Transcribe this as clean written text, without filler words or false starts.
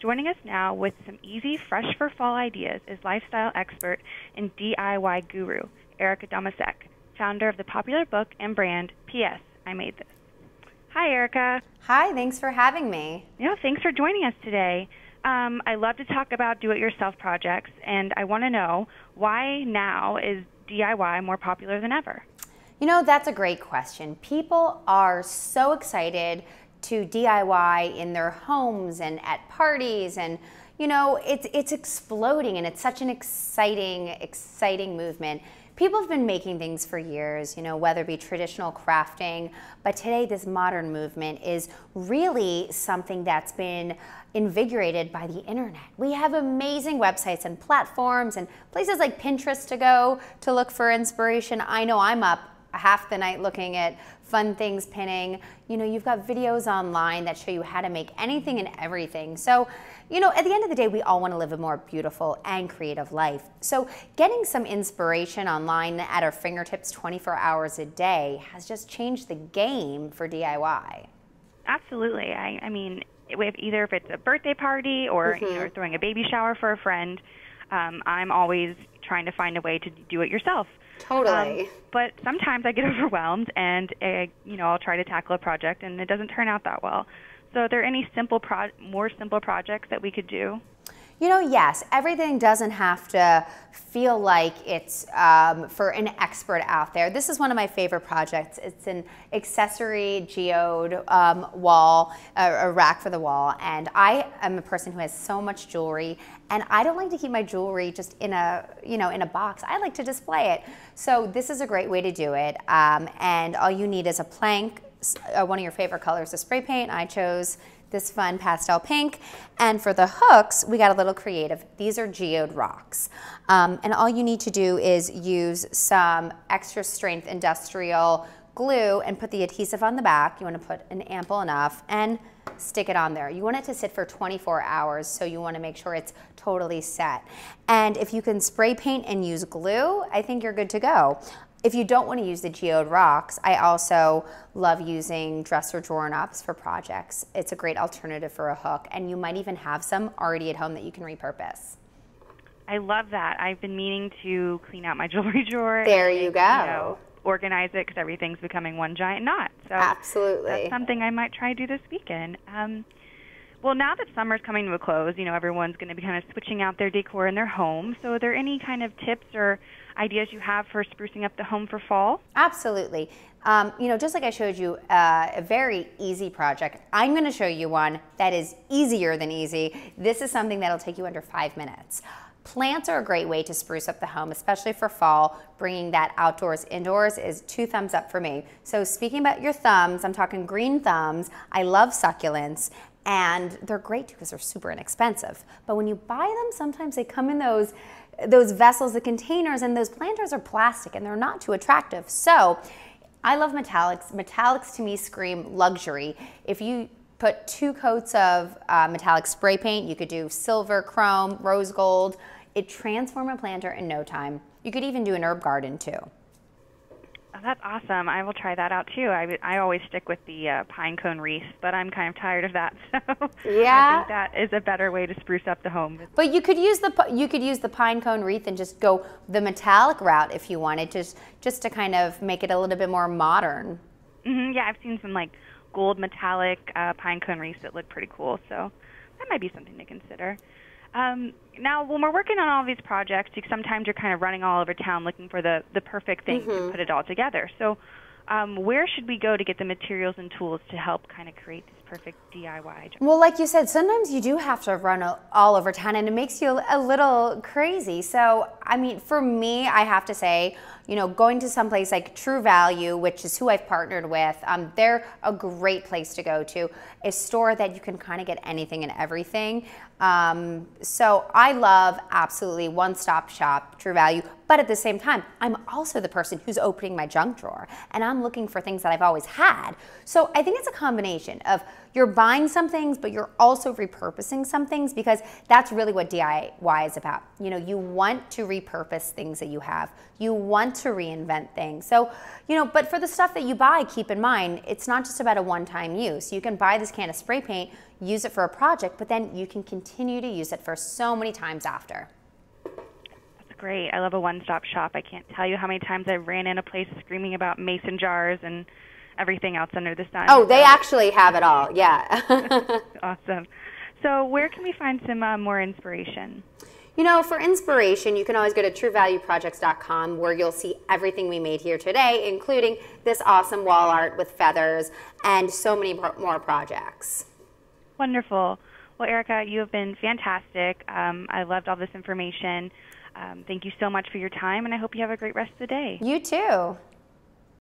Joining us now with some easy, fresh for fall ideas is lifestyle expert and DIY guru, Erica Domasek, founder of the popular book and brand, P.S. I Made This. Hi, Erica. Hi, thanks for having me. Yeah, thanks for joining us today. I love to talk about do-it-yourself projects, and I want to know why now is DIY more popular than ever? You know, that's a great question. People are so excited to DIY in their homes and at parties, and you know, it's exploding, and it's such an exciting movement. People have been making things for years, you know, whether it be traditional crafting, but today this modern movement is really something that's been invigorated by the internet. We have amazing websites and platforms and places like Pinterest to go to look for inspiration. I know I'm up half the night looking at fun things pinning. You know, you've got videos online that show you how to make anything and everything. So, you know, at the end of the day, we all want to live a more beautiful and creative life. So getting some inspiration online at our fingertips 24 hours a day has just changed the game for DIY. Absolutely. I mean, either if it's a birthday party or you know, throwing a baby shower for a friend, I'm always trying to find a way to do it yourself. Totally. But sometimes I get overwhelmed and, you know, I'll try to tackle a project and it doesn't turn out that well. So are there any more simple projects that we could do? You know, yes, everything doesn't have to feel like it's for an expert out there. This is one of my favorite projects. It's an accessory geode wall, a rack for the wall, and I am a person who has so much jewelry, and I don't like to keep my jewelry just in a, you know, in a box. I like to display it. So this is a great way to do it, and all you need is a plank, one of your favorite colors of spray paint. I chose this fun pastel pink. And for the hooks, we got a little creative. These are geode rocks. And all you need to do is use some extra strength industrial glue and put the adhesive on the back. You want to put an ample enough and stick it on there. You want it to sit for 24 hours, so you want to make sure it's totally set. And if you can spray paint and use glue, I think you're good to go. If you don't want to use the geode rocks, I also love using dresser drawer knobs for projects. It's a great alternative for a hook, and you might even have some already at home that you can repurpose. I love that. I've been meaning to clean out my jewelry drawer. There you go. You know, organize it because everything's becoming one giant knot. So absolutely. That's something I might try to do this weekend. Well, now that summer's coming to a close, you know, everyone's going to be kind of switching out their decor in their home. So are there any kind of tips or ideas you have for sprucing up the home for fall? Absolutely. You know, just like I showed you a very easy project, I'm going to show you one that is easier than easy. This is something that'll take you under 5 minutes. Plants are a great way to spruce up the home, especially for fall. Bringing that outdoors, indoors is 2 thumbs up for me. So speaking about your thumbs, I'm talking green thumbs. I love succulents. And they're great because they're super inexpensive. But when you buy them, sometimes they come in those vessels, the containers, and those planters are plastic and they're not too attractive. So I love metallics. Metallics to me scream luxury. If you put 2 coats of metallic spray paint, you could do silver, chrome, rose gold. It transforms a planter in no time. You could even do an herb garden too. Oh, that's awesome. I will try that out too. I always stick with the pine cone wreath, but I'm kind of tired of that. So yeah, I think that is a better way to spruce up the home. But you could use the pine cone wreath and just go the metallic route if you wanted, just to kind of make it a little bit more modern. Yeah, I've seen some like gold metallic pine cone wreaths that look pretty cool. So that might be something to consider. Now, when we're working on all these projects, sometimes you're kind of running all over town looking for the perfect thing to put it all together. So where should we go to get the materials and tools to help kind of create this perfect DIY? Well, like you said, sometimes you do have to run all over town, and it makes you a little crazy. So, I mean, for me, I have to say, you know, going to some place like True Value, which is who I've partnered with, they're a great place to go to, a store that you can kind of get anything and everything. So I love absolutely one-stop shop, True Value, but at the same time, I'm also the person who's opening my junk drawer and I'm looking for things that I've always had. So I think it's a combination of you're buying some things, but you're also repurposing some things, because that's really what DIY is about. You know, you want to repurpose things that you have. You want to reinvent things. So, you know, but for the stuff that you buy, keep in mind, it's not just about a one-time use. You can buy this can of spray paint, use it for a project, but then you can continue to use it for so many times after. That's great. I love a one-stop shop. I can't tell you how many times I ran in a place screaming about mason jars and everything else under the sun. Oh, they actually have it all, yeah. Awesome. So where can we find some more inspiration? You know, for inspiration, you can always go to truevalueprojects.com, where you'll see everything we made here today, including this awesome wall art with feathers and so many more projects. Wonderful. Well, Erica, you have been fantastic. I loved all this information. Thank you so much for your time, and I hope you have a great rest of the day. You too.